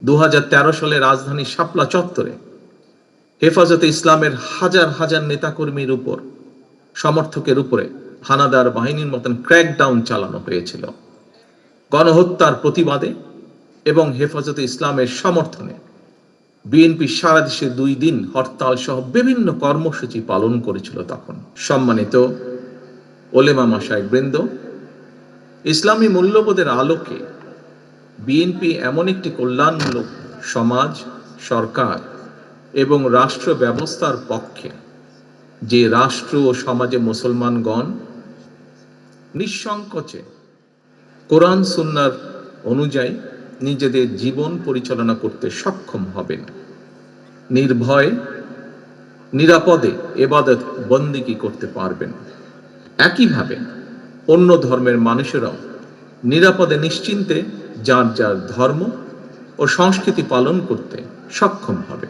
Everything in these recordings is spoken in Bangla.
2013 সালে রাজধানী শাপলা চত্বরে হেফাজতে ইসলামের হাজার হাজার নেতাকর্মীর উপর, সমর্থকের উপরে হানাদার বাহিনীর মতন ক্র্যাকডাউন চালানো হয়েছিল। গণহত্যার প্রতিবাদে এবং হেফাজতে ইসলামের সমর্থনে বিএনপি সারা দেশে 2 দিন হরতাল সহ বিভিন্ন কর্মসূচি পালন করেছিল। তখন সম্মানিত ওলেমা মাশায়েখবৃন্দ, ইসলামী মূল্যবোধের আলোকে বিএনপি এমন একটি কল্যাণমূলক সমাজ, সরকার এবং রাষ্ট্র ব্যবস্থার পক্ষে, যে রাষ্ট্র ও সমাজে মুসলমানগণ নিঃসংকোচে কোরআন সুন্নাহর অনুযায়ী নিজেদের জীবন পরিচালনা করতে সক্ষম হবেন, নির্ভয়ে নিরাপদে ইবাদত বন্দেগী করতে পারবেন। একইভাবে অন্য ধর্মের মানুষেরাও নিরাপদে নিশ্চিন্তে যার যার ধর্ম ও সংস্কৃতি পালন করতে সক্ষম হবে।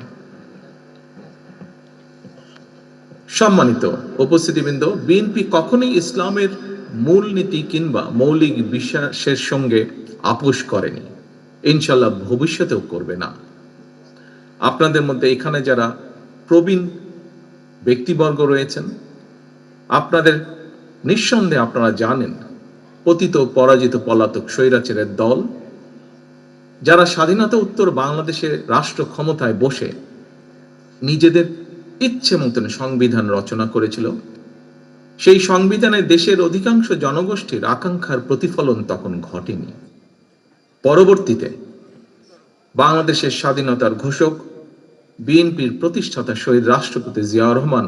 সম্মানিত উপস্থিতিবৃন্দ, বিএনপি কখনোই ইসলামের মূলনীতি কিংবা মৌলিক বিশ্বাসের সঙ্গে আপোষ করেনি, ইনশাল্লাহ ভবিষ্যতেও করবে না। আপনাদের মধ্যে এখানে যারা প্রবীণ ব্যক্তিবর্গ রয়েছেন, আপনাদের নিঃসন্দেহে আপনারা জানেন, পতিত পরাজিত পলাতক স্বৈরাচারের দল যারা স্বাধীনতা উত্তর বাংলাদেশের রাষ্ট্র ক্ষমতায় বসে নিজেদের ইচ্ছে মতন সংবিধান রচনা করেছিল, সেই সংবিধানে দেশের অধিকাংশ জনগোষ্ঠীর আকাঙ্ক্ষার প্রতিফলন তখন ঘটেনি। পরবর্তীতে বাংলাদেশের স্বাধীনতার ঘোষক বিএনপির প্রতিষ্ঠাতা শহীদ রাষ্ট্রপতি জিয়াউর রহমান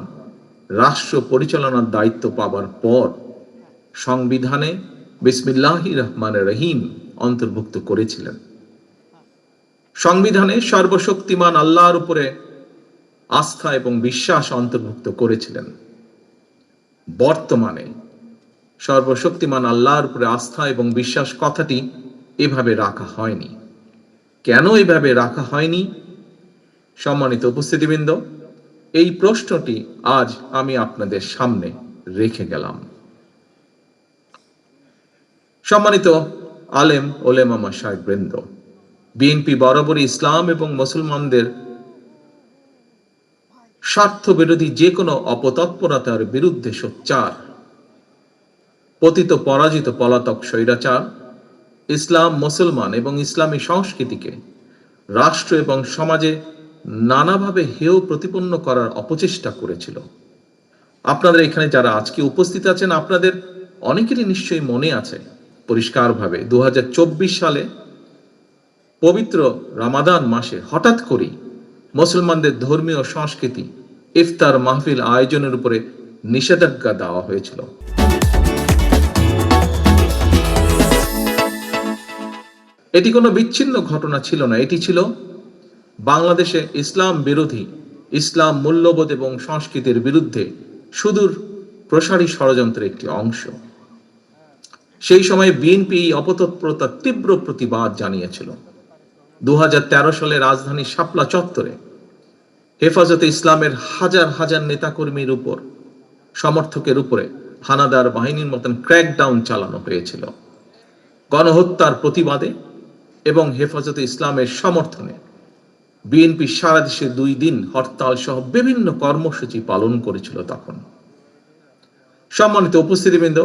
রাষ্ট্র পরিচালনার দায়িত্ব পাবার পর সংবিধানে বিসমিল্লাহির রহমানির রহিম অন্তর্ভুক্ত করেছিলেন। সংবিধানে সর্বশক্তিমান আল্লাহর উপরে আস্থা এবং বিশ্বাস অন্তর্ভুক্ত করেছিলেন। বর্তমানে সর্বশক্তিমান আল্লাহর উপরে আস্থা এবং বিশ্বাস কথাটি এভাবে রাখা হয়নি। কেন এভাবে রাখা হয়নি? সম্মানিত উপস্থিতিবৃন্দ, এই প্রশ্নটি আজ আমি আপনাদের সামনে রেখে গেলাম। সম্মানিত আলেম ওলেমা মাশায়েখবৃন্দ, বিএনপি বরাবরই ইসলাম এবং মুসলমানদের স্বার্থ বিরোধী যে কোনো অপতৎপরতার বিরুদ্ধে সোচ্চার। পতিত পরাজিত পলাতক স্বৈরাচার ইসলাম, মুসলমান এবং ইসলামী সংস্কৃতিকে রাষ্ট্র এবং সমাজে নানাভাবে হেয় প্রতিপন্ন করার অপচেষ্টা করেছিল। আপনাদের এখানে যারা আজকে উপস্থিত আছেন, আপনাদের অনেকেরই নিশ্চয়ই মনে আছে পরিষ্কারভাবে 2024 সালে পবিত্র রমাদান মাসে হঠাৎ করেই মুসলমানদের ধর্মীয় সংস্কৃতি ইফতার মাহফিল আয়োজনের উপরে নিষেধাজ্ঞা দেওয়া হয়েছিল। এটি কোনো বিচ্ছিন্ন ঘটনা ছিল না, এটি ছিল বাংলাদেশে ইসলাম বিরোধী, ইসলাম মূল্যবোধ এবং সংস্কৃতির বিরুদ্ধে সুদূর প্রসারী ষড়যন্ত্রের একটি অংশ। সেই সময় বিএনপি এই অপতৎপরতার তীব্র প্রতিবাদ জানিয়েছিল। 2013 সালে রাজধানী শাপলা চত্বরে হেফাজতে ইসলামের হাজার হাজার নেতাকর্মীর উপর, সমর্থকের উপরে হানাদার বাহিনীর মতন ক্র্যাকডাউন চালানো হয়েছিল। গণহত্যার প্রতিবাদে এবং হেফাজতে ইসলামের সমর্থনে বিএনপি সারা দেশে 2 দিন হরতাল সহ বিভিন্ন কর্মসূচি পালন করেছিল। তখন সম্মানিত উপস্থিতিবৃন্দ,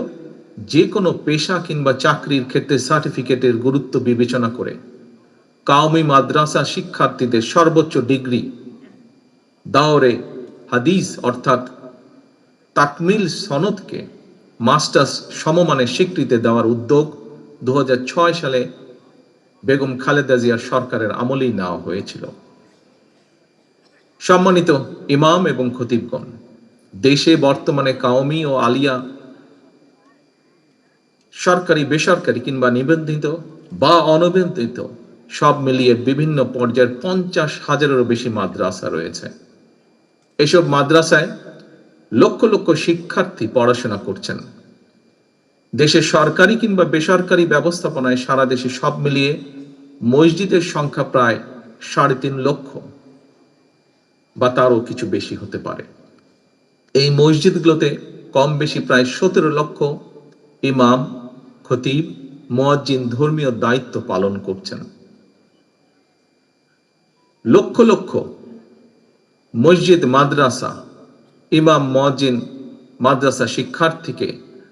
যে কোনো পেশা কিংবা চাকরির ক্ষেত্রে সার্টিফিকেটের গুরুত্ব বিবেচনা করে কাওমি মাদ্রাসা শিক্ষার্থীদের সর্বোচ্চ ডিগ্রি দাওরে হাদিস অর্থাৎ তাকমিল সনদকে মাস্টার্স সমমানের স্বীকৃতি দেওয়ার উদ্যোগ 2006 সালে বেগম খালেদা জিয়ার সরকারের আমলেই নেওয়া হয়েছিল। সম্মানিত ইমাম এবং খতিবগণ, দেশে বর্তমানে কাওমি ও আলিয়া সরকারি, বেসরকারি কিংবা নিবন্ধিত বা অনিবন্ধিত সব মিলিয়ে বিভিন্ন পর্যায়ের 50,000-এরও বেশি মাদ্রাসা রয়েছে। এসব মাদ্রাসায় লক্ষ লক্ষ শিক্ষার্থী পড়াশোনা করছেন। দেশের সরকারি কিংবা বেসরকারি ব্যবস্থাপনায় সারা দেশে সব মিলিয়ে মসজিদের সংখ্যা প্রায় 3.5 লক্ষ বা তারও কিছু বেশি হতে পারে। এই মসজিদগুলোতে কম বেশি প্রায় 17 লক্ষ ইমাম, খতিব, মুয়াজ্জিন ধর্মীয় দায়িত্ব পালন করছেন। লক্ষ লক্ষ মসজিদ, মাদ্রাসা, ইমাম, মুয়াজ্জিন, মাদ্রাসা শিক্ষার্থীকে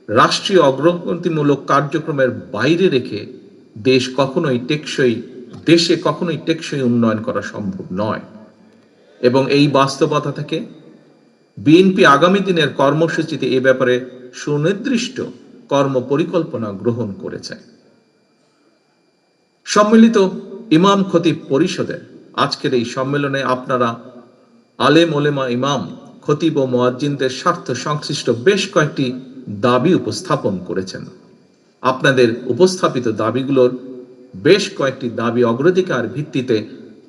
রাষ্ট্রীয় অগ্রগতিমূলক কার্যক্রমের বাইরে রেখে দেশে কখনোই টেকসই উন্নয়ন করা সম্ভব নয়। এবং এই বাস্তবতা থেকে বিএনপি আগামী দিনের কর্মসূচিতে এ ব্যাপারে সুনির্দিষ্ট কর্মপরিকল্পনা গ্রহণ করেছে। সম্মিলিত ইমাম খতিব পরিষদের আজকের এই সম্মেলনে আপনারা আলেম ওলেমা, ইমাম, খতিব ও মুয়াজ্জিনদের স্বার্থ সংশ্লিষ্ট বেশ কয়েকটি দাবি উপস্থাপন করেছেন। আপনাদের উপস্থাপিত দাবিগুলোর বেশ কয়েকটি দাবি অগ্রাধিকার ভিত্তিতে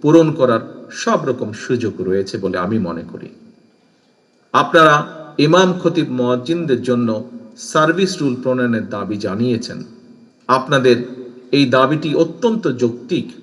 পূরণ করার সব রকম সুযোগ রয়েছে বলে আমি মনে করি। আপনারা ইমাম, খতিব, মুয়াজ্জিনদের জন্য সার্ভিস রুল প্রণয়নের দাবি জানিয়েছেন। আপনাদের এই দাবিটি অত্যন্ত যৌক্তিক